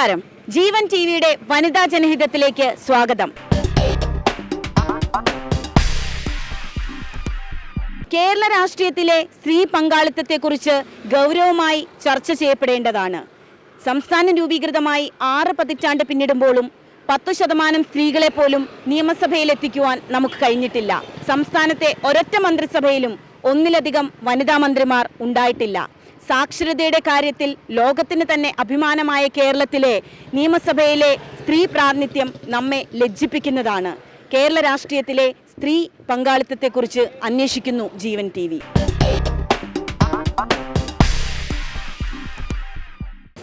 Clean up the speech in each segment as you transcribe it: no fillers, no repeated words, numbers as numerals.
നമസ്കാരം. ജീവൻ ടിവിയുടെ വനിതാ ജനഹിതത്തിലേക്ക് സ്വാഗതം. കേരള രാഷ്ട്രീയത്തിലെ സ്ത്രീ പങ്കാളിത്തത്തെക്കുറിച്ച് ഗൗരവമായി ചർച്ച ചെയ്യപ്പെടേണ്ടതാണ്. സംസ്ഥാനം രൂപീകൃതമായി 6 പതിറ്റാണ്ട് പിന്നിടുമ്പോഴും 10% സ്ത്രീകളെ പോലും നിയമസഭയിലെത്തിക്കുവാൻ നമുക്ക് കഴിഞ്ഞിട്ടില്ല. സംസ്ഥാനത്തെ ഒരൊറ്റ മന്ത്രിസഭയിലും ഒന്നിലധികം വനിതാ മന്ത്രിമാർ ഉണ്ടായിട്ടില്ല. സാക്ഷരതയുടെ കാര്യത്തിൽ ലോകത്തിന് തന്നെ അഭിമാനമായ കേരളത്തിലെ നിയമസഭയിലെ സ്ത്രീ പ്രാതിനിധ്യം നമ്മെ ലജ്ജിപ്പിക്കുന്നതാണ്. കേരള രാഷ്ട്രീയത്തിലെ സ്ത്രീ പങ്കാളിത്തത്തെക്കുറിച്ച് അന്വേഷിക്കുന്നു ജീവൻ ടിവി.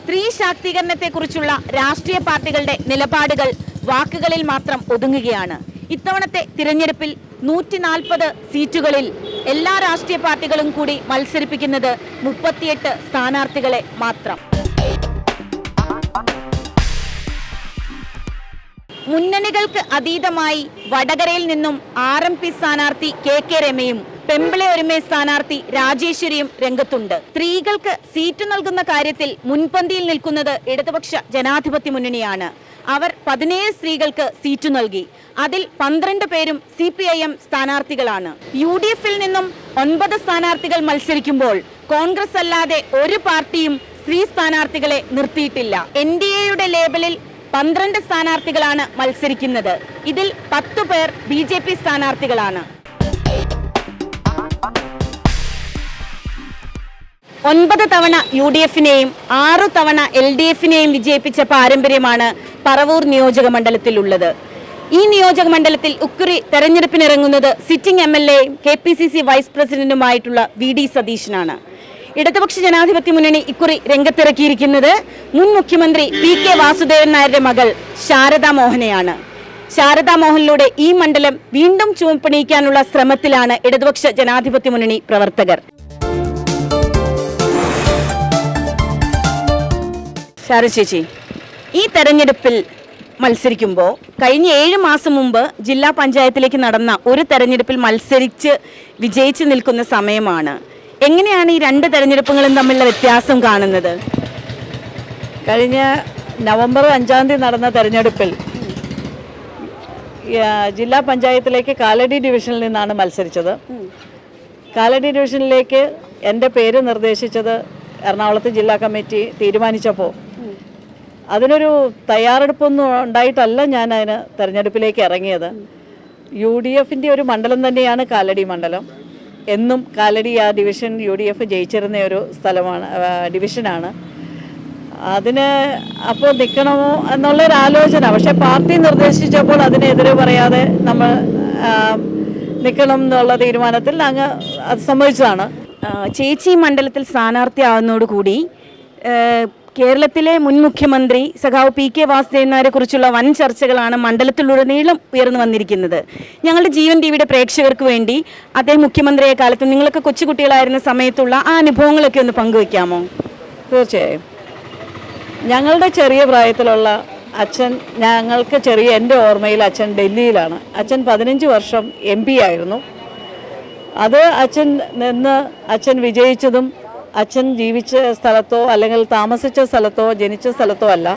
സ്ത്രീ ശാക്തീകരണത്തെക്കുറിച്ചുള്ള രാഷ്ട്രീയ പാർട്ടികളുടെ നിലപാടുകൾ വാക്കുകളിൽ മാത്രം ഒതുങ്ങുകയാണ്. ഇത്തവണത്തെ തിരഞ്ഞെടുപ്പിൽ 140 സീറ്റുകളിൽ എല്ലാ രാഷ്ട്രീയ പാർട്ടികളും കൂടി മത്സരിപ്പിക്കുന്നത് 38 സ്ഥാനാർത്ഥികളെ മാത്രം. മുന്നണികൾക്ക് അതീതമായി വടകരയിൽ നിന്നും RMP സ്ഥാനാർത്ഥി KK രമയും പെമ്പിളെ ഒരുമേ സ്ഥാനാർത്ഥി രാജേശ്വരിയും രംഗത്തുണ്ട്. സ്ത്രീകൾക്ക് സീറ്റ് നൽകുന്ന കാര്യത്തിൽ മുൻപന്തിയിൽ നിൽക്കുന്നത് ഇടതുപക്ഷ ജനാധിപത്യ മുന്നണിയാണ്. അവർ 17 സ്ത്രീകൾക്ക് സീറ്റ് നൽകി. അതിൽ 12 പേരും CPIM സ്ഥാനാർത്ഥികളാണ്. UDFിൽ നിന്നും 9 സ്ഥാനാർത്ഥികൾ മത്സരിക്കുമ്പോൾ കോൺഗ്രസ് അല്ലാതെ ഒരു പാർട്ടിയും സ്ത്രീ സ്ഥാനാർത്ഥികളെ നിർത്തിയിട്ടില്ല. NDAയുടെ ലേബലിൽ 12 സ്ഥാനാർത്ഥികളാണ് മത്സരിക്കുന്നത്. ഇതിൽ 10 പേർ BJP സ്ഥാനാർത്ഥികളാണ്. 9 തവണ UDFിനെയും 6 തവണ LDFിനെയും വിജയിപ്പിച്ച പാരമ്പര്യമാണ് പറവൂർ നിയോജക മണ്ഡലത്തിലുള്ളത്. ഈ നിയോജക മണ്ഡലത്തിൽ ഇക്കുറി തെരഞ്ഞെടുപ്പിനിറങ്ങുന്നത് സിറ്റിംഗ് MLAയും KPCC വൈസ് പ്രസിഡന്റുമായിട്ടുള്ള VD സതീശനാണ്. ഇടതുപക്ഷ ജനാധിപത്യ മുന്നണി ഇക്കുറി രംഗത്തിറക്കിയിരിക്കുന്നത് മുൻ മുഖ്യമന്ത്രി PK വാസുദേവൻ നായരുടെ മകൾ ശാരദാ മോഹനെയാണ്. ശാരദാ മോഹനിലൂടെ ഈ മണ്ഡലം വീണ്ടും ചുവപ്പണിയിക്കാനുള്ള ശ്രമത്തിലാണ് ഇടതുപക്ഷ ജനാധിപത്യ മുന്നണി പ്രവർത്തകർ. ശാരദ ചേച്ചി, ഈ തെരഞ്ഞെടുപ്പിൽ മത്സരിക്കുമ്പോൾ കഴിഞ്ഞ 7 മാസം മുമ്പ് ജില്ലാ പഞ്ചായത്തിലേക്ക് നടന്ന ഒരു തെരഞ്ഞെടുപ്പിൽ മത്സരിച്ച് വിജയിച്ച് നിൽക്കുന്ന സമയമാണ്. എങ്ങനെയാണ് ഈ 2 തെരഞ്ഞെടുപ്പുകളും തമ്മിലുള്ള വ്യത്യാസം കാണുന്നത്? കഴിഞ്ഞ നവംബർ 5-ാം തീയതി നടന്ന തെരഞ്ഞെടുപ്പിൽ ജില്ലാ പഞ്ചായത്തിലേക്ക് കാലടി ഡിവിഷനിൽ നിന്നാണ് മത്സരിച്ചത്. കാലടി ഡിവിഷനിലേക്ക് എൻ്റെ പേര് നിർദ്ദേശിച്ചത് എറണാകുളത്ത് ജില്ലാ കമ്മിറ്റി തീരുമാനിച്ചപ്പോൾ അതിനൊരു തയ്യാറെടുപ്പൊന്നും ഉണ്ടായിട്ടല്ല ഞാൻ അതിന് തെരഞ്ഞെടുപ്പിലേക്ക് ഇറങ്ങിയത്. UDFിൻ്റെ ഒരു മണ്ഡലം തന്നെയാണ് കാലടി മണ്ഡലം. എന്നും കാലടി ആ ഡിവിഷൻ UDF ജയിച്ചിരുന്ന ഒരു സ്ഥലമാണ്, ഡിവിഷനാണ്. അതിന് അപ്പോൾ നിൽക്കണമോ എന്നുള്ളൊരു ആലോചന, പക്ഷേ പാർട്ടി നിർദ്ദേശിച്ചപ്പോൾ അതിനെതിരെ പറയാതെ നമ്മൾ നിൽക്കണം എന്നുള്ള തീരുമാനത്തിൽ അങ്ങ് അത് സമ്മതിച്ചതാണ്. ചേച്ചി മണ്ഡലത്തിൽ സ്ഥാനാർത്ഥിയാവുന്നതോടുകൂടി കേരളത്തിലെ മുൻ മുഖ്യമന്ത്രി സഖാവ് PK വാസുദേവൻ നായരെ കുറിച്ചുള്ള വൻ ചർച്ചകളാണ് മണ്ഡലത്തിലുടനീളം ഉയർന്നു വന്നിരിക്കുന്നത്. ഞങ്ങളുടെ ജീവൻ ടിവിയുടെ പ്രേക്ഷകർക്ക് വേണ്ടി അദ്ദേഹം മുഖ്യമന്ത്രിയെ കാലത്ത് നിങ്ങളൊക്കെ കൊച്ചുകുട്ടികളായിരുന്ന സമയത്തുള്ള ആ അനുഭവങ്ങളൊക്കെ ഒന്ന് പങ്കുവെക്കാമോ? തീർച്ചയായും. ഞങ്ങളുടെ ചെറിയ പ്രായത്തിലുള്ള അച്ഛൻ, എൻ്റെ ഓർമ്മയിൽ അച്ഛൻ ഡൽഹിയിലാണ്. അച്ഛൻ 15 വർഷം MP ആയിരുന്നു. അത് അച്ഛൻ വിജയിച്ചതും അച്ഛൻ ജീവിച്ച സ്ഥലത്തോ അല്ലെങ്കിൽ താമസിച്ച സ്ഥലത്തോ ജനിച്ച സ്ഥലത്തോ അല്ല.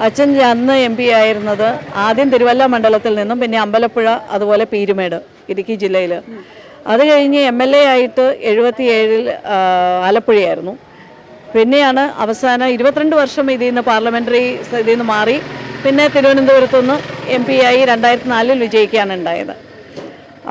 അച്ഛൻ അന്ന് MP ആയിരുന്നത് ആദ്യം തിരുവല്ല മണ്ഡലത്തിൽ നിന്നും പിന്നെ അമ്പലപ്പുഴ, അതുപോലെ പീരുമേട് ഇടുക്കി ജില്ലയിൽ. അത് കഴിഞ്ഞ് MLA ആയിട്ട് 77-ൽ ആലപ്പുഴയായിരുന്നു. പിന്നെയാണ് അവസാനം 22 വർഷം പാർലമെൻ്ററി ഇതിൽ നിന്ന് മാറി പിന്നെ തിരുവനന്തപുരത്തുനിന്ന് MP ആയി 2004-ൽ വിജയിക്കുകയാണ് ഉണ്ടായത്.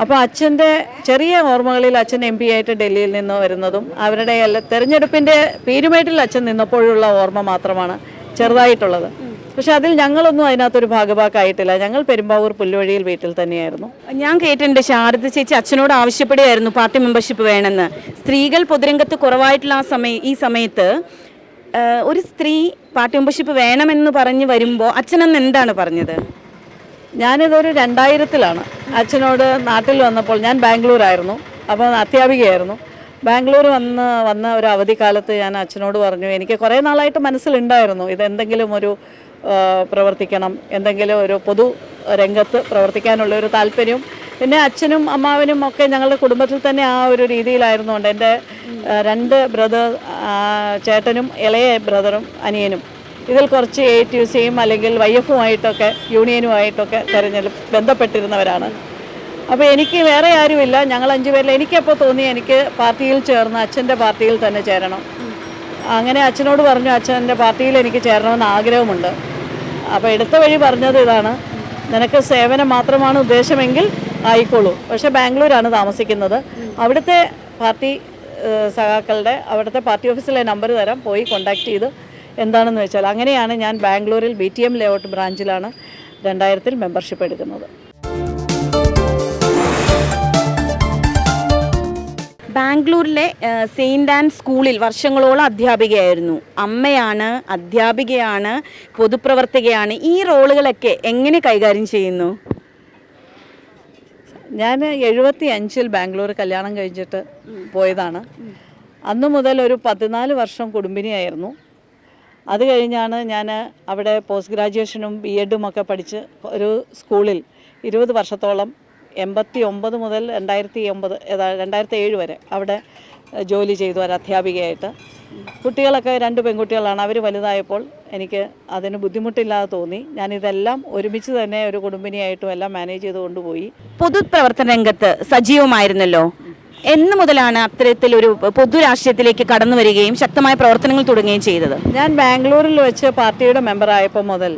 അപ്പോൾ അച്ഛൻ്റെ ചെറിയ ഓർമ്മകളിൽ അച്ഛൻ MP ആയിട്ട് ഡൽഹിയിൽ നിന്ന് വരുന്നതും അവരുടെ തെരഞ്ഞെടുപ്പിൻ്റെ പീരുമേട്ടിൽ അച്ഛൻ നിന്നപ്പോഴുള്ള ഓർമ്മ മാത്രമാണ് ചെറുതായിട്ടുള്ളത്. പക്ഷെ അതിൽ ഞങ്ങളൊന്നും അതിനകത്തൊരു ഭാഗഭാക്കായിട്ടില്ല. ഞങ്ങൾ പെരുമ്പാവൂർ പുല്ലുവഴിയിൽ വീട്ടിൽ തന്നെയായിരുന്നു. ഞാൻ കേട്ടിട്ടുണ്ട് ശാരദ ചേച്ചി അച്ഛനോട് ആവശ്യപ്പെടുകയായിരുന്നു പാർട്ടി മെമ്പർഷിപ്പ് വേണമെന്ന്. സ്ത്രീകൾ പൊതുരംഗത്ത് കുറവായിട്ടുള്ള ഈ സമയത്ത് ഒരു സ്ത്രീ പാർട്ടി മെമ്പർഷിപ്പ് വേണമെന്ന് പറഞ്ഞ് വരുമ്പോൾ അച്ഛനെന്ന് എന്താണ് പറഞ്ഞത്? ഞാനിതൊരു 2000-ലാണ് അച്ഛനോട് നാട്ടിൽ വന്നപ്പോൾ. ഞാൻ ബാംഗ്ലൂരായിരുന്നു, അപ്പോൾ അധ്യാപികയായിരുന്നു. ബാംഗ്ലൂർ വന്ന ഒരു അവധിക്കാലത്ത് ഞാൻ അച്ഛനോട് പറഞ്ഞു, എനിക്ക് കുറേ നാളായിട്ട് മനസ്സിലുണ്ടായിരുന്നു ഇതെന്തെങ്കിലും ഒരു പ്രവർത്തിക്കണം, എന്തെങ്കിലും ഒരു പൊതു രംഗത്ത് പ്രവർത്തിക്കാനുള്ള ഒരു താല്പര്യവും. പിന്നെ അച്ഛനും അമ്മാവനും ഒക്കെ ഞങ്ങളുടെ കുടുംബത്തിൽ തന്നെ ആ ഒരു രീതിയിലായിരുന്നുകൊണ്ട് എൻ്റെ 2 ചേട്ടനും ഇളയ ബ്രദറും അനിയനും ഇതിൽ കുറച്ച് ATUCയും അല്ലെങ്കിൽ YF-ഉമായിട്ടൊക്കെ യൂണിയനുമായിട്ടൊക്കെ ബന്ധപ്പെട്ടിരുന്നവരാണ്. അപ്പോൾ എനിക്ക് വേറെ ആരുമില്ല, ഞങ്ങൾ 5 പേരിൽ എനിക്കപ്പോൾ തോന്നി എനിക്ക് പാർട്ടിയിൽ ചേർന്ന് അച്ഛൻ്റെ പാർട്ടിയിൽ തന്നെ ചേരണം. അങ്ങനെ അച്ഛനോട് പറഞ്ഞു, അച്ഛൻ്റെ പാർട്ടിയിൽ എനിക്ക് ചേരണമെന്ന് ആഗ്രഹമുണ്ട്. അപ്പോൾ എടുത്ത വഴി പറഞ്ഞത് ഇതാണ്, നിനക്ക് സേവനം മാത്രമാണ് ഉദ്ദേശമെങ്കിൽ ആയിക്കോളൂ. പക്ഷേ ബാംഗ്ലൂരാണ് താമസിക്കുന്നത്. അവിടുത്തെ പാർട്ടി സഖാക്കളുടെ അവിടുത്തെ പാർട്ടി ഓഫീസിലെ നമ്പർ തരാം, പോയി കോണ്ടാക്ട് ചെയ്ത് എന്താണെന്ന് വെച്ചാൽ. അങ്ങനെയാണ് ഞാൻ ബാംഗ്ലൂരിൽ BTM ലേഔട്ട് ബ്രാഞ്ചിലാണ് 2000 മെമ്പർഷിപ്പ് എടുക്കുന്നത്. ബാംഗ്ലൂരിലെ സെയിൻറ് ആൻഡ് സ്കൂളിൽ വർഷങ്ങളോളം അധ്യാപികയായിരുന്നു. അമ്മയാണ്, അധ്യാപികയാണ്, പൊതുപ്രവർത്തകയാണ്. ഈ റോളുകളൊക്കെ എങ്ങനെ കൈകാര്യം ചെയ്യുന്നു? ഞാൻ 75 ബാംഗ്ലൂർ കല്യാണം കഴിച്ചിട്ട് പോയതാണ്. അന്നു മുതൽ ഒരു 14 വർഷം കുടുംബിനിയായിരുന്നു. അത് കഴിഞ്ഞാണ് ഞാൻ അവിടെ പോസ്റ്റ് ഗ്രാജുവേഷനും BEdും ഒക്കെ പഠിച്ച് ഒരു സ്കൂളിൽ 20 വർഷത്തോളം 89 മുതൽ 2007 വരെ അവിടെ ജോലി ചെയ്തു ഒരു അധ്യാപികയായിട്ട്. കുട്ടികളൊക്കെ 2 പെൺകുട്ടികളാണ്. അവർ വലുതായപ്പോൾ എനിക്ക് അതിന് ബുദ്ധിമുട്ടില്ലാതെ തോന്നി. ഞാനിതെല്ലാം ഒരുമിച്ച് തന്നെ ഒരു കുടുംബിനിയായിട്ടും എല്ലാം മാനേജ് ചെയ്ത് കൊണ്ടുപോയി. പൊതുപ്രവർത്തന രംഗത്ത് സജീവമായിരുന്നല്ലോ. എന്ന് മുതലാണ് അത്തരത്തിലൊരു പൊതുരാഷ്ട്രീയത്തിലേക്ക് കടന്നു വരികയും ശക്തമായ പ്രവർത്തനങ്ങൾ തുടങ്ങുകയും ചെയ്തത്? ഞാൻ ബാംഗ്ലൂരിൽ വെച്ച് പാർട്ടിയുടെ മെമ്പറായപ്പോൾ മുതൽ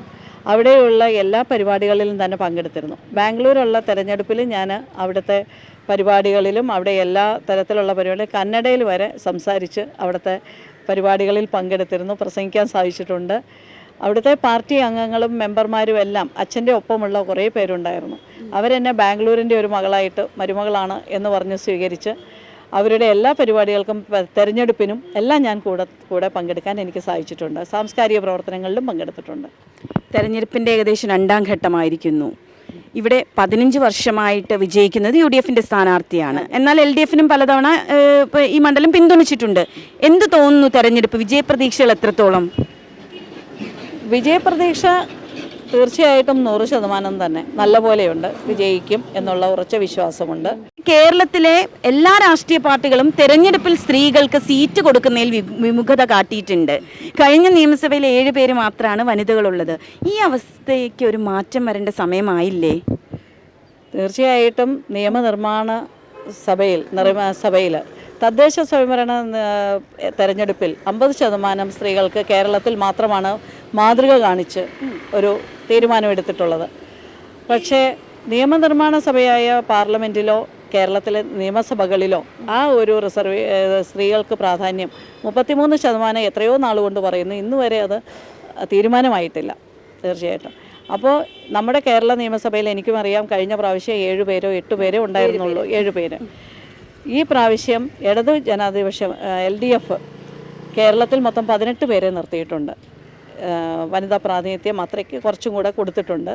അവിടെയുള്ള എല്ലാ പരിപാടികളിലും തന്നെ പങ്കെടുത്തിരുന്നു. ബാംഗ്ലൂരുള്ള തെരഞ്ഞെടുപ്പിൽ ഞാൻ അവിടുത്തെ പരിപാടികളിലും അവിടെ എല്ലാ തരത്തിലുള്ള പരിപാടികളും കന്നഡയിൽ വരെ സംസാരിച്ച് അവിടുത്തെ പരിപാടികളിൽ പങ്കെടുത്തിരുന്നു, പ്രസംഗിക്കാൻ സാധിച്ചിട്ടുണ്ട്. അവിടുത്തെ പാർട്ടി അംഗങ്ങളും മെമ്പർമാരും എല്ലാം അച്ഛൻ്റെ ഒപ്പമുള്ള കുറേ പേരുണ്ടായിരുന്നു. അവരെന്നെ ബാംഗ്ലൂരിൻ്റെ ഒരു മകളായിട്ട്, മരുമകളാണ് എന്ന് പറഞ്ഞ് സ്വീകരിച്ച് അവരുടെ എല്ലാ പരിപാടികൾക്കും തെരഞ്ഞെടുപ്പിനും എല്ലാം ഞാൻ കൂടെ പങ്കെടുക്കാൻ എനിക്ക് സാധിച്ചിട്ടുണ്ട്. സാംസ്കാരിക പ്രവർത്തനങ്ങളിലും പങ്കെടുത്തിട്ടുണ്ട്. തെരഞ്ഞെടുപ്പിൻ്റെ ഏകദേശം 2ാം ഘട്ടമായിരിക്കുന്നു. ഇവിടെ 15 വർഷമായിട്ട് വിജയിക്കുന്നത് UDFൻ്റെ സ്ഥാനാർത്ഥിയാണ്. എന്നാൽ LDFനും പലതവണ ഈ മണ്ഡലം പിന്തുണച്ചിട്ടുണ്ട്. എന്ത് തോന്നുന്നു തെരഞ്ഞെടുപ്പ് വിജയപ്രതീക്ഷകൾ എത്രത്തോളം? വിജയപ്രതീക്ഷ തീർച്ചയായിട്ടും 100% തന്നെ നല്ലപോലെയുണ്ട്. വിജയിക്കും എന്നുള്ള ഉറച്ച വിശ്വാസമുണ്ട്. കേരളത്തിലെ എല്ലാ രാഷ്ട്രീയ പാർട്ടികളും തെരഞ്ഞെടുപ്പിൽ സ്ത്രീകൾക്ക് സീറ്റ് കൊടുക്കുന്നതിൽ വിമുഖത കാട്ടിയിട്ടുണ്ട്. കഴിഞ്ഞ നിയമസഭയിൽ 7 പേര് മാത്രമാണ് വനിതകളുള്ളത്. ഈ അവസ്ഥയ്ക്ക് ഒരു മാറ്റം വരേണ്ട സമയമായില്ലേ? തീർച്ചയായിട്ടും നിയമനിർമ്മാണ സഭയിൽ തദ്ദേശ സ്വയംഭരണ തെരഞ്ഞെടുപ്പിൽ 50% സ്ത്രീകൾക്ക് കേരളത്തിൽ മാത്രമാണ് മാതൃക കാണിച്ച് ഒരു തീരുമാനമെടുത്തിട്ടുള്ളത്. പക്ഷേ നിയമനിർമ്മാണ സഭയായ പാർലമെൻറ്റിലോ കേരളത്തിലെ നിയമസഭകളിലോ ആ ഒരു സ്ത്രീകൾക്ക് പ്രാധാന്യം 33% എത്രയോ നാളുകൊണ്ട് പറയുന്നു. ഇന്ന് വരെ അത് തീരുമാനമായിട്ടില്ല തീർച്ചയായിട്ടും. അപ്പോൾ നമ്മുടെ കേരള നിയമസഭയിൽ എനിക്കും അറിയാം, കഴിഞ്ഞ പ്രാവശ്യം 7 പേരോ 8 പേരോ ഉണ്ടായിരുന്നുള്ളൂ. 7 പേര്. ഈ പ്രാവശ്യം ഇടതു ജനാധിപത്യം LDF കേരളത്തിൽ മൊത്തം 18 പേരെ നിർത്തിയിട്ടുണ്ട്. വനിതാ പ്രാതിനിധ്യം അത്രയ്ക്ക് കുറച്ചും കൂടെ കൊടുത്തിട്ടുണ്ട്.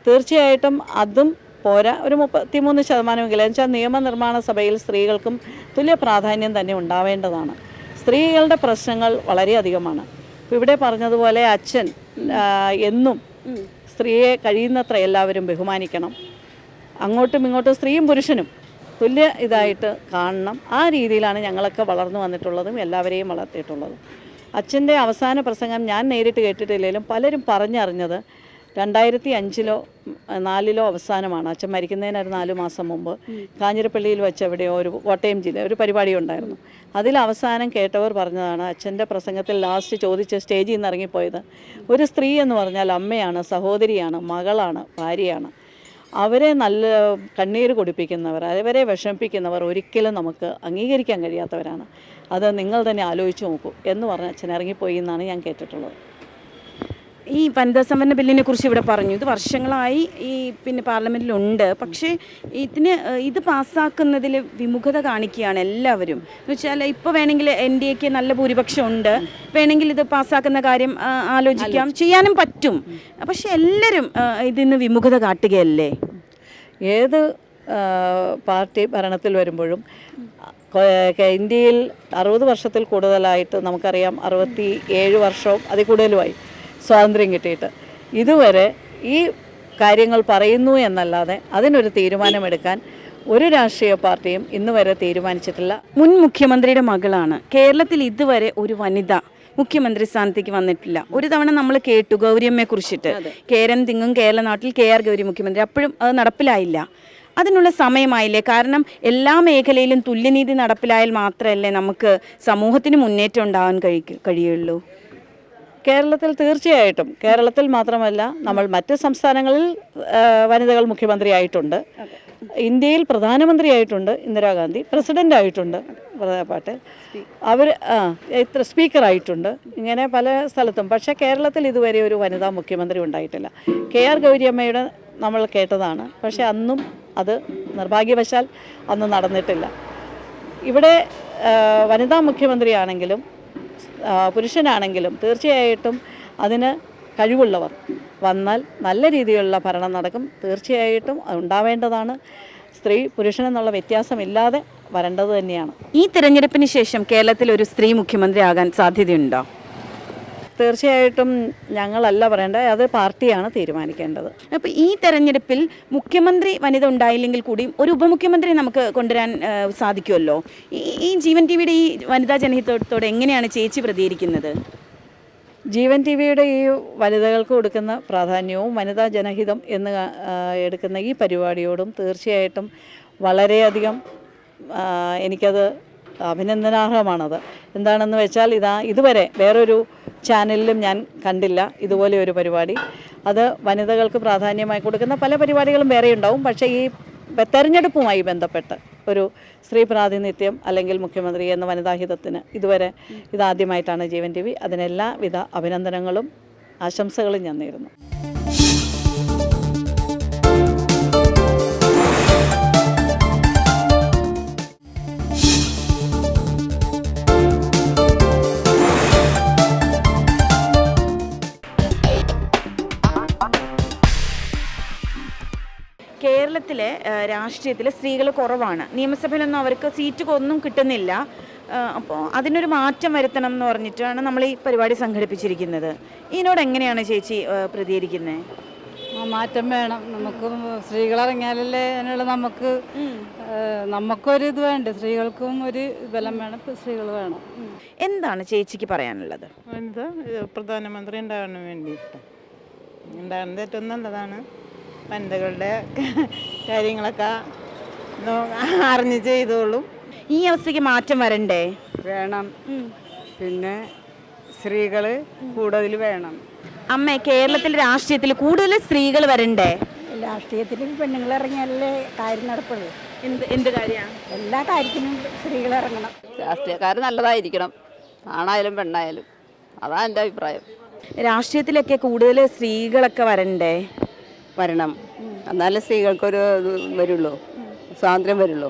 തീർച്ചയായിട്ടും അതും പോരാ, ഒരു 33%. എന്നുവെച്ചാൽ നിയമനിർമ്മാണ സഭയിൽ സ്ത്രീകൾക്കും തുല്യ പ്രാധാന്യം തന്നെ ഉണ്ടാവേണ്ടതാണ്. സ്ത്രീകളുടെ പ്രശ്നങ്ങൾ വളരെയധികമാണ്. ഇപ്പോൾ ഇവിടെ പറഞ്ഞതുപോലെ അച്ഛൻ എന്നും സ്ത്രീയെ കഴിയുന്നത്ര എല്ലാവരും ബഹുമാനിക്കണം. അങ്ങോട്ടും ഇങ്ങോട്ടും സ്ത്രീയും പുരുഷനും തുല്യ ഇതായിട്ട് കാണണം. ആ രീതിയിലാണ് ഞങ്ങളൊക്കെ വളർന്നു വന്നിട്ടുള്ളതും എല്ലാവരെയും വളർത്തിയിട്ടുള്ളതും. അച്ഛൻ്റെ അവസാന പ്രസംഗം ഞാൻ നേരിട്ട് കേട്ടിട്ടില്ലെങ്കിലും പലരും പറഞ്ഞറിഞ്ഞത് 2005-ലോ 2004-ലോ അവസാനമാണ്. അച്ഛൻ മരിക്കുന്നതിന് ഒരു 4 മാസം മുമ്പ് കാഞ്ഞിരപ്പള്ളിയിൽ വെച്ച് എവിടെയോ ഒരു കോട്ടയം ജില്ല ഒരു പരിപാടി ഉണ്ടായിരുന്നു. അതിൽ അവസാനം കേട്ടവർ പറഞ്ഞതാണ്, അച്ഛൻ്റെ പ്രസംഗത്തിൽ ലാസ്റ്റ് ചോദിച്ച് സ്റ്റേജിൽ നിന്ന് ഇറങ്ങിപ്പോയത്, ഒരു സ്ത്രീ എന്ന് പറഞ്ഞാൽ അമ്മയാണ്, സഹോദരിയാണ്, മകളാണ്, ഭാര്യയാണ്. അവരെ നല്ല കണ്ണീര് കുടിപ്പിക്കുന്നവർ, അവരെ വിഷമിപ്പിക്കുന്നവർ ഒരിക്കലും നമുക്ക് അംഗീകരിക്കാൻ കഴിയാത്തവരാണ്. അത് നിങ്ങൾ തന്നെ ആലോചിച്ച് നോക്കൂ എന്ന് പറഞ്ഞ് അച്ഛൻ ഇറങ്ങിപ്പോയി എന്നാണ് ഞാൻ കേട്ടിട്ടുള്ളത്. ഈ വനിതാ സംവരണ ബില്ലിനെ കുറിച്ച് ഇവിടെ പറഞ്ഞു, ഇത് വർഷങ്ങളായി പാർലമെൻറ്റിലുണ്ട്. പക്ഷേ ഇത് പാസ്സാക്കുന്നതിൽ വിമുഖത കാണിക്കുകയാണ് എല്ലാവരും. എന്ന് വെച്ചാൽ ഇപ്പോൾ വേണമെങ്കിൽ NDAക്ക് നല്ല ഭൂരിപക്ഷം ഉണ്ട്, വേണമെങ്കിൽ ഇത് പാസ്സാക്കുന്ന കാര്യം ആലോചിക്കാം, ചെയ്യാനും പറ്റും. പക്ഷെ എല്ലാവരും ഇതിന് വിമുഖത കാട്ടുകയല്ലേ? ഏത് പാർട്ടി ഭരണത്തിൽ വരുമ്പോഴും ഇന്ത്യയിൽ 60 വർഷത്തിൽ കൂടുതലായിട്ട് നമുക്കറിയാം, 67 വർഷവും അതിൽ കൂടുതലുമായി സ്വാതന്ത്ര്യം കിട്ടിയിട്ട് ഇതുവരെ ഈ കാര്യങ്ങൾ പറയുന്നു എന്നല്ലാതെ അതിനൊരു തീരുമാനമെടുക്കാൻ ഒരു രാഷ്ട്രീയ പാർട്ടിയും ഇന്ന് വരെ തീരുമാനിച്ചിട്ടില്ല. മുൻ മുഖ്യമന്ത്രിയുടെ മകളാണ്. കേരളത്തിൽ ഇതുവരെ ഒരു വനിത മുഖ്യമന്ത്രി സ്ഥാനത്തേക്ക് വന്നിട്ടില്ല. ഒരു തവണ നമ്മൾ കേട്ടു ഗൗരിയമ്മയെ കുറിച്ചിട്ട്, കേരം തിങ്ങും കേരള നാട്ടിൽ KR ഗൗരി മുഖ്യമന്ത്രി. അപ്പോഴും അത് നടപ്പിലായില്ല. അതിനുള്ള സമയമായില്ലേ? കാരണം എല്ലാ മേഖലയിലും തുല്യനീതി നടപ്പിലായാൽ മാത്രമല്ലേ നമുക്ക് സമൂഹത്തിന് മുന്നേറ്റം ഉണ്ടാകാൻ കഴിയുള്ളൂ. കേരളത്തിൽ തീർച്ചയായിട്ടും, കേരളത്തിൽ മാത്രമല്ല നമ്മൾ മറ്റ് സംസ്ഥാനങ്ങളിൽ വനിതകൾ മുഖ്യമന്ത്രിയായിട്ടുണ്ട്. ഇന്ത്യയിൽ പ്രധാനമന്ത്രിയായിട്ടുണ്ട് ഇന്ദിരാഗാന്ധി, പ്രസിഡൻ്റായിട്ടുണ്ട് പാട്ട്, അവർ സ്പീക്കറായിട്ടുണ്ട്, ഇങ്ങനെ പല സ്ഥലത്തും. പക്ഷേ കേരളത്തിൽ ഇതുവരെ ഒരു വനിതാ മുഖ്യമന്ത്രി ഉണ്ടായിട്ടില്ല. KR ഗൗരിയമ്മയുടെ നമ്മൾ കേട്ടതാണ്, പക്ഷേ അന്നും അത് നിർഭാഗ്യവശാൽ അന്ന് നടന്നിട്ടില്ല. ഇവിടെ വനിതാ മുഖ്യമന്ത്രിയാണെങ്കിലും പുരുഷനാണെങ്കിലും തീർച്ചയായിട്ടും അതിന് കഴിവുള്ളവർ വന്നാൽ നല്ല രീതിയിലുള്ള ഭരണം നടക്കും. തീർച്ചയായിട്ടും അത് ഉണ്ടാവേണ്ടതാണ്. സ്ത്രീ പുരുഷനെന്നുള്ള വ്യത്യാസമില്ലാതെ വരേണ്ടത് തന്നെയാണ്. ഈ തിരഞ്ഞെടുപ്പിന് ശേഷം കേരളത്തിൽ ഒരു സ്ത്രീ മുഖ്യമന്ത്രി ആകാൻ സാധ്യതയുണ്ടോ? തീർച്ചയായിട്ടും ഞങ്ങളല്ല പറയേണ്ടത്, അത് പാർട്ടിയാണ് തീരുമാനിക്കേണ്ടത്. അപ്പോൾ ഈ തെരഞ്ഞെടുപ്പിൽ മുഖ്യമന്ത്രി വനിത ഉണ്ടായില്ലെങ്കിൽ കൂടി ഒരു ഉപമുഖ്യമന്ത്രി നമുക്ക് കൊണ്ടുവരാൻ സാധിക്കുമല്ലോ. ഈ ജീവൻ ടിവിയുടെ ഈ വനിതാ ജനഹിതത്തോടെ എങ്ങനെയാണ് ചേച്ചി പ്രതികരിക്കുന്നത്? ജീവൻ ടിവിയുടെ ഈ വനിതകൾക്ക് കൊടുക്കുന്ന പ്രാധാന്യവും വനിതാ ജനഹിതം എന്ന് എടുക്കുന്ന ഈ പരിപാടിയോടും തീർച്ചയായിട്ടും വളരെയധികം എനിക്കത് അഭിനന്ദനാർഹമാണത്. എന്താണെന്ന് വെച്ചാൽ ഇതുവരെ വേറൊരു ചാനലിലും ഞാൻ കണ്ടില്ല ഇതുപോലെ ഒരു പരിപാടി. അത് വനിതകൾക്ക് പ്രാധാന്യമായി കൊടുക്കുന്ന പല പരിപാടികളും വേറെ ഉണ്ടാവും. പക്ഷേ ഈ തെരഞ്ഞെടുപ്പുമായി ബന്ധപ്പെട്ട് ഒരു സ്ത്രീ പ്രാതിനിധ്യം അല്ലെങ്കിൽ മുഖ്യമന്ത്രി എന്ന വനിതാഹിതത്തിന് ഇതുവരെ ഇതാദ്യമായിട്ടാണ് ജീവൻ ടിവി. അതിനെല്ലാവിധ അഭിനന്ദനങ്ങളും ആശംസകളും ഞാൻ നേരുന്നു. കേരളത്തിലെ രാഷ്ട്രീയത്തിൽ സ്ത്രീകൾ കുറവാണ്. നിയമസഭയിലൊന്നും അവർക്ക് സീറ്റ് ഒന്നും കിട്ടുന്നില്ല. അപ്പോൾ അതിനൊരു മാറ്റം വരുത്തണം എന്ന് പറഞ്ഞിട്ടാണ് നമ്മൾ ഈ പരിപാടി സംഘടിപ്പിച്ചിരിക്കുന്നത്. ഇതിനോട് എങ്ങനെയാണ് ചേച്ചി പ്രതികരിക്കുന്നത്? മാറ്റം വേണം. നമുക്ക് സ്ത്രീകളിറങ്ങിയാലല്ലേ അതിനുള്ള നമുക്കൊരു ഇത് വേണ്ട. സ്ത്രീകൾക്കും ഒരു ബലം വേണം, സ്ത്രീകൾ വേണം. എന്താണ് ചേച്ചിക്ക് പറയാനുള്ളത്? പ്രധാനമന്ത്രി ഉണ്ടാകാൻ വേണ്ടിയിട്ട് ഉണ്ടാകുന്നത് ഏറ്റവും നല്ലതാണ്. വനിതകളുടെ കാര്യങ്ങളൊക്കെ അറിഞ്ഞ് ചെയ്തോളും. ഈ അവസ്ഥയ്ക്ക് മാറ്റം വരണ്ടേ? വേണം. പിന്നെ സ്ത്രീകൾ കൂടുതൽ വേണം. അമ്മ, കേരളത്തിൽ രാഷ്ട്രീയത്തിൽ കൂടുതൽ സ്ത്രീകൾ വരണ്ടേ? രാഷ്ട്രീയത്തിൽ പെണ്ണുങ്ങൾ ഇറങ്ങിയാലേ കാര്യം നടപ്പുള്ളൂ. എന്ത് കാര്യമാണ്? എല്ലാ കാര്യത്തിനും സ്ത്രീകൾ ഇറങ്ങണം. രാഷ്ട്രീയക്കാർ നല്ലതായിരിക്കണം, ആണായാലും പെണ്ണായാലും. അതാണ് എൻ്റെ അഭിപ്രായം. രാഷ്ട്രീയത്തിലൊക്കെ കൂടുതൽ സ്ത്രീകളൊക്കെ വരണ്ടേ? വരണം, എന്നാലേ സ്ത്രീകൾക്കൊരു വരുള്ളൂ, സ്വാതന്ത്ര്യം വരുള്ളൂ.